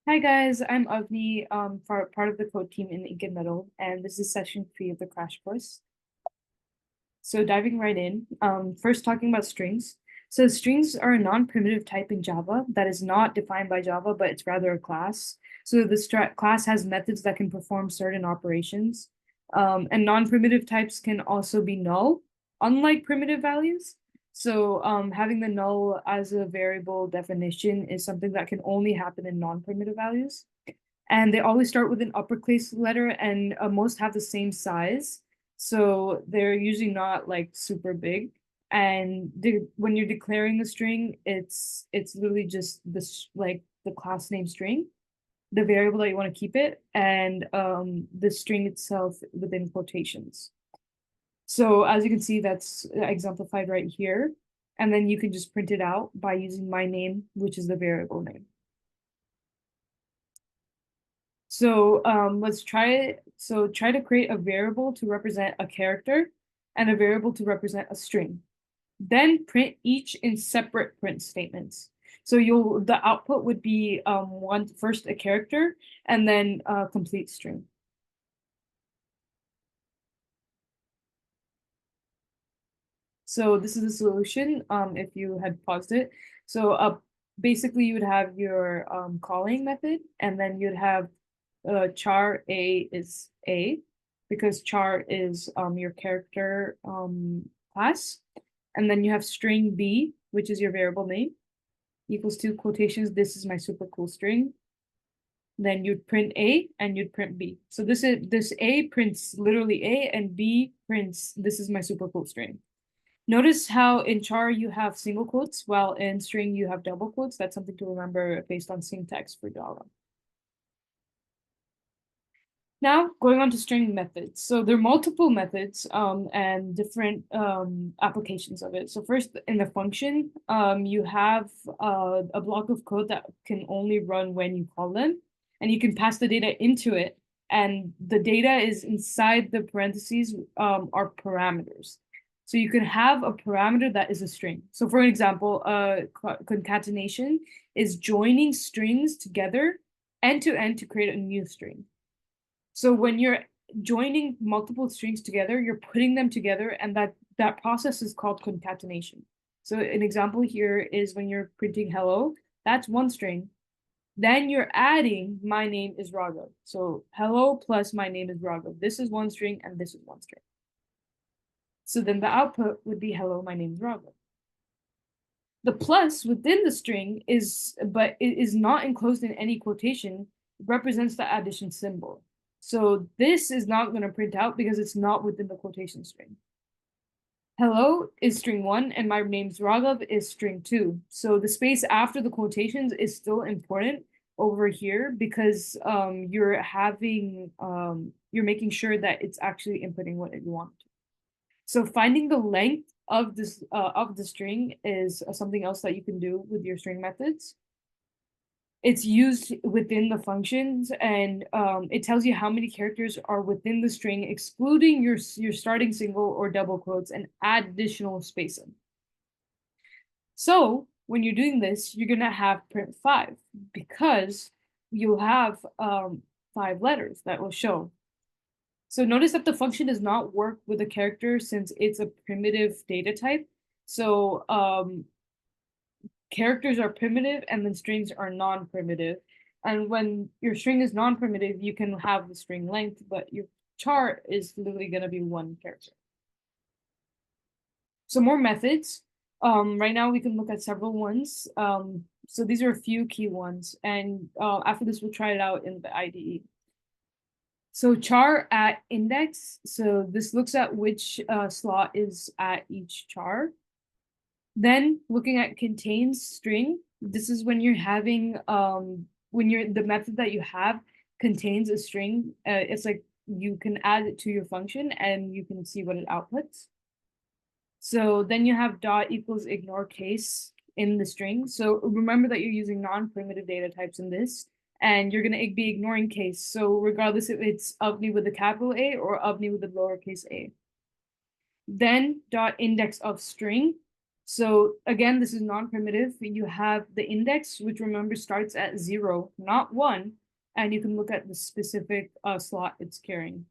Hi guys, I'm Avni, part of the code team in Ink and Metal, and this is session 3 of the crash course. So diving right in, first talking about strings. So strings are a non-primitive type in Java that is not defined by Java, but it's rather a class. So the class has methods that can perform certain operations. And non-primitive types can also be null, unlike primitive values. So having the null as a variable definition is something that can only happen in non-primitive values. And they always start with an uppercase letter and most have the same size. So they're usually not like super big. And when you're declaring a string, it's literally just this like the class name string, the variable that you want to keep it, and the string itself within quotations. So as you can see, that's exemplified right here. And then you can just print it out by using my name, which is the variable name. So let's try it. So try to create a variable to represent a character and a variable to represent a string. Then print each in separate print statements. So the output would be first a character and then a complete string. So this is the solution if you had paused it. So basically you would have your calling method and then you'd have char A is A because char is your character class. And then you have string B, which is your variable name, equals to quotations, this is my super cool string. Then you'd print A and you'd print B. So this A prints literally A and B prints this is my super cool string. Notice how in char you have single quotes, while in string you have double quotes. That's something to remember based on syntax for Java. Now, going on to string methods. So there are multiple methods and different applications of it. So first, in the function, you have a block of code that can only run when you call them, and you can pass the data into it, and the data is inside the parentheses are parameters. So you can have a parameter that is a string. So for example, concatenation is joining strings together end to end to create a new string. So when you're joining multiple strings together, you're putting them together, and that process is called concatenation. So an example here is when you're printing hello, that's one string. Then you're adding my name is Raghav. So hello plus my name is Raghav. This is one string and this is one string. So then the output would be hello, my name is Raghav. The plus within the string but it is not enclosed in any quotation, represents the addition symbol. So this is not going to print out because it's not within the quotation string. Hello is string 1 and my name's Raghav is string 2. So the space after the quotations is still important over here because you're making sure that it's actually inputting what you want. So finding the length of the string is something else that you can do with your string methods. It's used within the functions, and it tells you how many characters are within the string, excluding your starting single or double quotes, and add additional spacing. So when you're doing this, you're gonna have print 5 because you'll have 5 letters that will show. So notice that the function does not work with a character since it's a primitive data type. So characters are primitive and then strings are non-primitive. And when your string is non-primitive, you can have the string length, but your char is literally going to be one character. So more methods. Right now we can look at several ones. So these are a few key ones. And after this, we'll try it out in the IDE. So char at index. So this looks at which slot is at each char. Then looking at contains string, this is when you're having the method that you have contains a string. It's like you can add it to your function and you can see what it outputs. So then you have dot equals ignore case in the string. So remember that you're using non-primitive data types in this, and you're going to be ignoring case. So regardless if it's Avni with a capital A or Avni with a lowercase a. Then dot index of string. So again, this is non-primitive. You have the index, which remember starts at 0, not 1, and you can look at the specific slot it's carrying.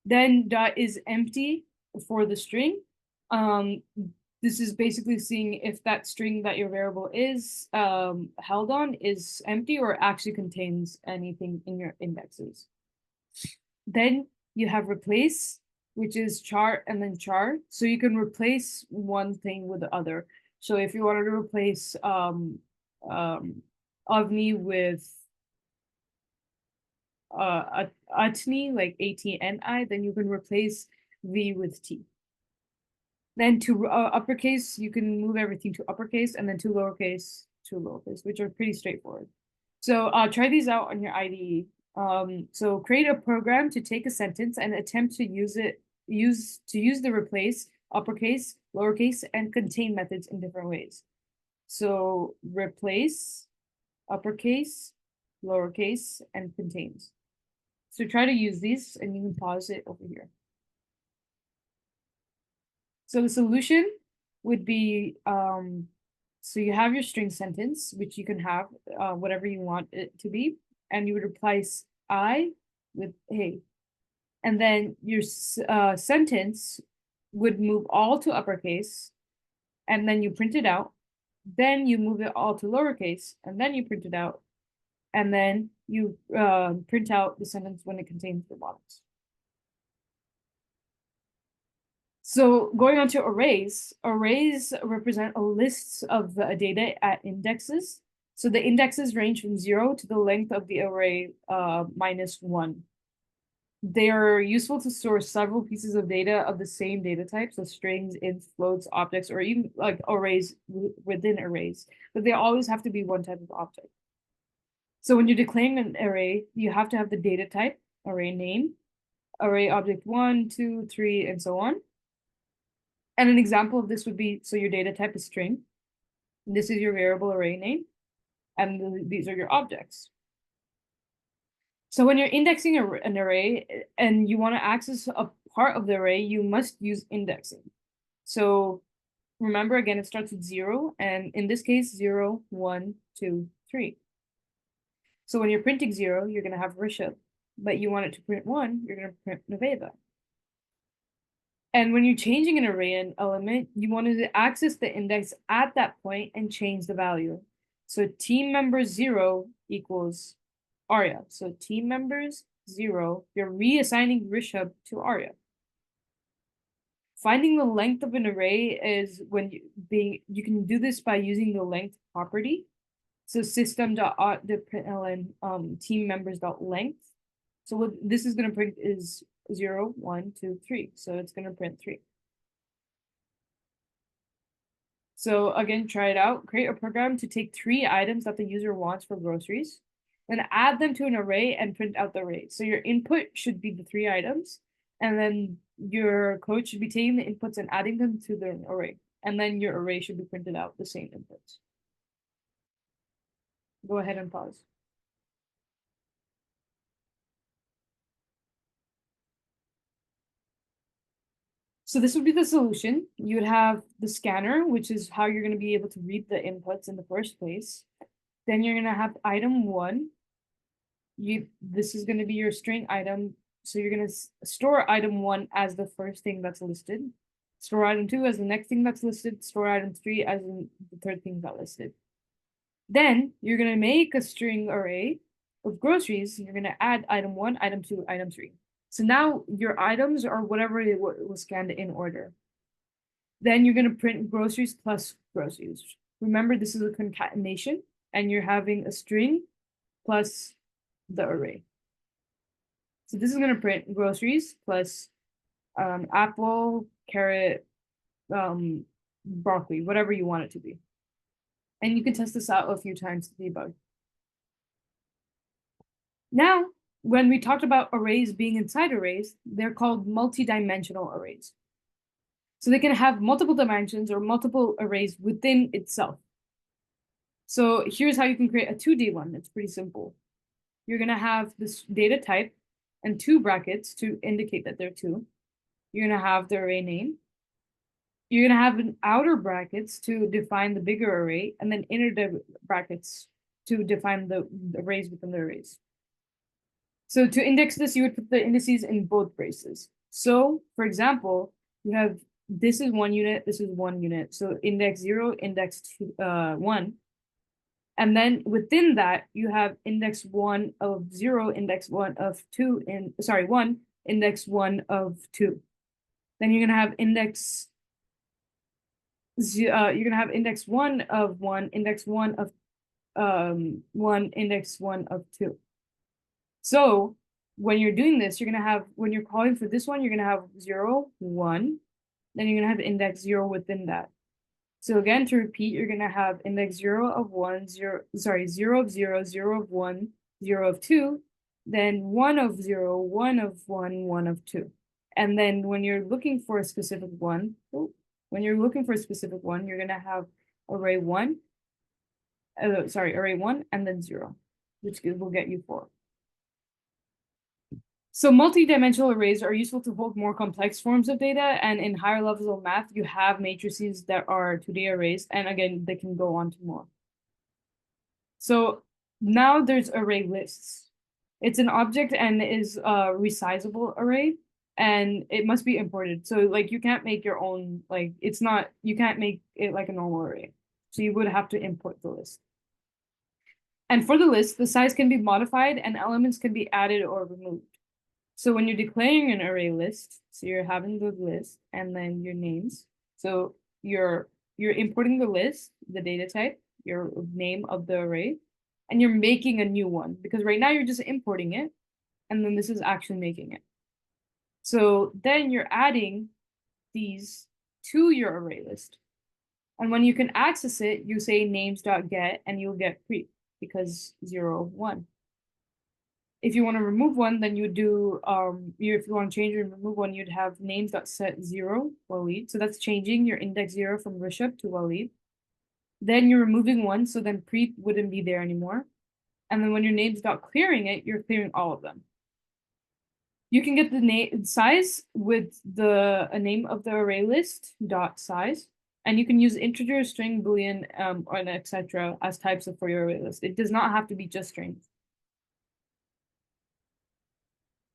Then dot is empty for the string. This is basically seeing if that string that your variable is held on is empty or actually contains anything in your indexes. Then you have replace, which is char and then char. So you can replace one thing with the other. So if you wanted to replace Avni with Atni, like ATNI, then you can replace V with T. Then to uppercase, you can move everything to uppercase, and then to lowercase, which are pretty straightforward. So try these out on your IDE. So create a program to take a sentence and attempt to use the replace, uppercase, lowercase, and contain methods in different ways. So replace, uppercase, lowercase, and contains. So try to use these, and you can pause it over here. So the solution would be, so you have your string sentence, which you can have whatever you want it to be, and you would replace I with hey. And then your sentence would move all to uppercase, and then you print it out. Then you move it all to lowercase, and then you print it out. And then you print out the sentence when it contains robotics. So going on to arrays, arrays represent a list of the data at indexes. So the indexes range from 0 to the length of the array -1. They are useful to store several pieces of data of the same data type, so strings, ints, floats, objects, or even like arrays within arrays, but they always have to be one type of object. So when you're declaring an array, you have to have the data type, array name, array object 1, 2, 3, and so on. And an example of this would be, so your data type is string. This is your variable array name, and these are your objects. So when you're indexing an array and you want to access a part of the array, you must use indexing. So remember, again, it starts with 0, and in this case, 0, 1, 2, 3. So when you're printing 0, you're going to have Rishabh, but you want it to print 1, you're going to print Naveda. And when you're changing an array element, you want to access the index at that point and change the value. So team member 0 equals Arya. So team members 0, you're reassigning Rishabh to Arya. Finding the length of an array is when you can do this by using the length property. So system.out.println team members.length. So what this is going to print is 0, 1, 2, 3. So it's going to print 3. So again, try it out. Create a program to take 3 items that the user wants for groceries, then add them to an array and print out the array. So your input should be the 3 items, and then your code should be taking the inputs and adding them to the array. And then your array should be printed out the same inputs. Go ahead and pause. So this would be the solution. You would have the scanner, which is how you're going to be able to read the inputs in the first place. Then you're going to have item 1. This is going to be your string item. So you're going to store item 1 as the first thing that's listed. Store item 2 as the next thing that's listed. Store item 3 as the third thing that's listed. Then you're going to make a string array of groceries. You're going to add item 1, item 2, item 3. So now your items are whatever it was scanned in order. Then you're going to print groceries plus groceries. Remember, this is a concatenation, and you're having a string plus the array. So this is going to print groceries plus apple, carrot, broccoli, whatever you want it to be. And you can test this out a few times to debug. Now, when we talked about arrays being inside arrays, they're called multi-dimensional arrays. So they can have multiple dimensions or multiple arrays within itself. So here's how you can create a 2D one. It's pretty simple. You're going to have this data type and 2 brackets to indicate that they're 2. You're going to have the array name. you're gonna have an outer brackets to define the bigger array, and then inner brackets to define the arrays within the arrays. So to index this, you would put the indices in both braces. So for example, you have this is 1 unit, this is 1 unit. So index 0, index 1. And then within that, you have index 1 of 0, index 1 of 2, and sorry, 1, index 1 of 2. Then you're gonna have index 1 of 1, index 1 of 1, index 1 of 2. So when you're doing this, you're gonna have, when you're calling for this one, you're gonna have 0, 1, then you're gonna have index 0 within that. So again, to repeat, you're gonna have index 0 of 1, 0, sorry, 0 of 0, 0 of 1, 0 of 2, then 1 of 0, 1 of 1, 1 of 2. And then when you're looking for a specific one, you're gonna have array 1, array 1, and then 0, which will get you 4. So multi-dimensional arrays are useful to hold more complex forms of data, and in higher levels of math, you have matrices that are 2D arrays, and again, they can go on to more. So now there's array lists. It's an object and is a resizable array, and it must be imported. So like you can't make your own, like it's not, you can't make it like a normal array. So you would have to import the list. And for the list, the size can be modified and elements can be added or removed. So when you're declaring an array list, so you're having the list and then your names. So you're importing the list, the data type, your name of the array, and you're making a new one because right now you're just importing it, and then this is actually making it. So then you're adding these to your array list. And when you can access it, you say names.get and you'll get pre because 0, 1. If you want to remove one, then you would do, if you want to change and remove one, you'd have names.set 0, Walid. So that's changing your index 0 from Rishabh to Walid. Then you're removing one, so then pre wouldn't be there anymore. And then when your names.clearing it, you're clearing all of them. You can get the name size with the name of the array list dot size, and you can use integer, string, boolean, and etc. as types for your array list. It does not have to be just strings.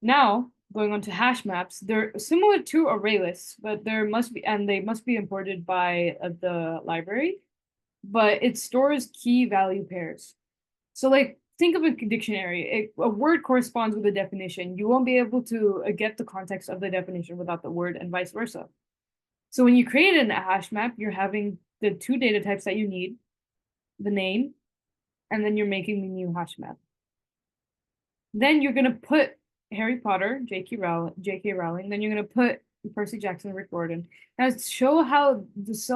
Now, going on to hash maps, they're similar to array lists, but they must be imported by the library, but it stores key value pairs. So like think of a dictionary. A word corresponds with a definition. You won't be able to get the context of the definition without the word and vice versa. So when you create a hash map, you're having the 2 data types that you need, the name, and then you're making the new hash map. Then you're gonna put Harry Potter, J.K. Rowling, then you're gonna put Percy Jackson, Rick Gordon. Now show how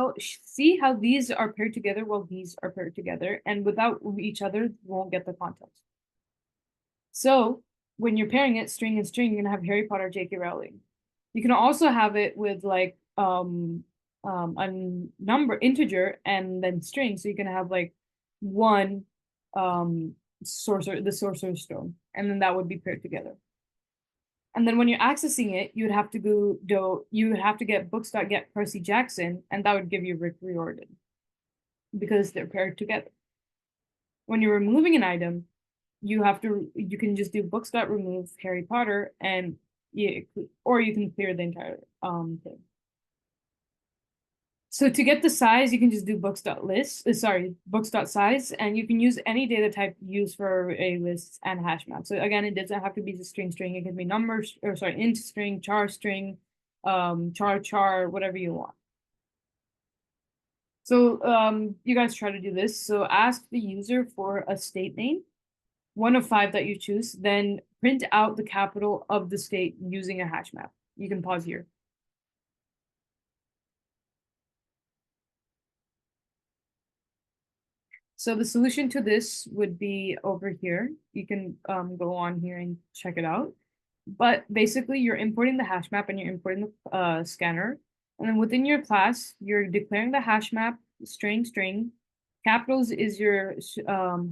see how these are paired together while these are paired together, and without each other, you won't get the context. So when you're pairing it string and string, you're gonna have Harry Potter, J.K. Rowling. You can also have it with like a number integer and then string. So you can have like 1 the sorcerer's stone, and then that would be paired together. And then when you're accessing it, you would have to get books.get Percy Jackson, and that would give you Rick Riordan because they're paired together. When you're removing an item, you can just do books.remove Harry Potter, and or you can clear the entire thing. So to get the size, you can just do books.size, and you can use any data type used for array lists and hash maps. So again, it doesn't have to be just string. It can be numbers, or sorry, int string, char string, char, whatever you want. So you guys try to do this. So ask the user for a state name, 1 of 5 that you choose, then print out the capital of the state using a hash map. You can pause here. So the solution to this would be over here. You can go on here and check it out. But basically, you're importing the hash map and you're importing the scanner. And then within your class, you're declaring the hash map, string. Capitals is your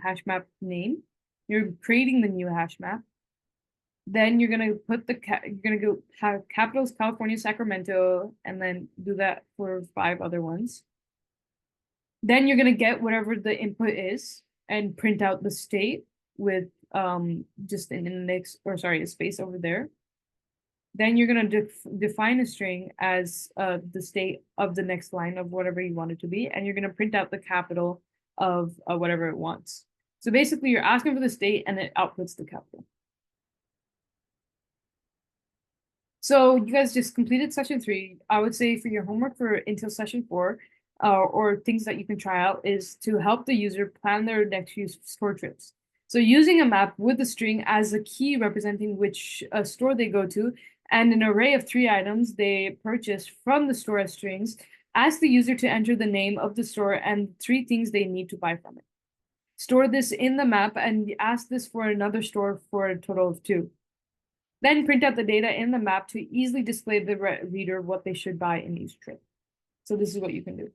hash map name. You're creating the new hash map. Then you're gonna put you're gonna go have capitals California, Sacramento, and then do that for 5 other ones. Then you're gonna get whatever the input is and print out the state with just an index, or sorry, a space over there. Then you're gonna define a string as the state of the next line of whatever you want it to be, and you're gonna print out the capital of whatever it wants. So basically, you're asking for the state, and it outputs the capital. So you guys just completed session 3. I would say for your homework for until session 4, or things that you can try out, is to help the user plan their next few store trips. So using a map with a string as a key representing which store they go to, and an array of 3 items they purchase from the store as strings, ask the user to enter the name of the store and 3 things they need to buy from it. Store this in the map and ask this for another store for a total of 2. Then print out the data in the map to easily display the reader what they should buy in each trip. So this is what you can do.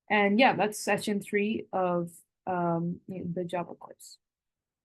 And yeah, that's session 3 of the Java course.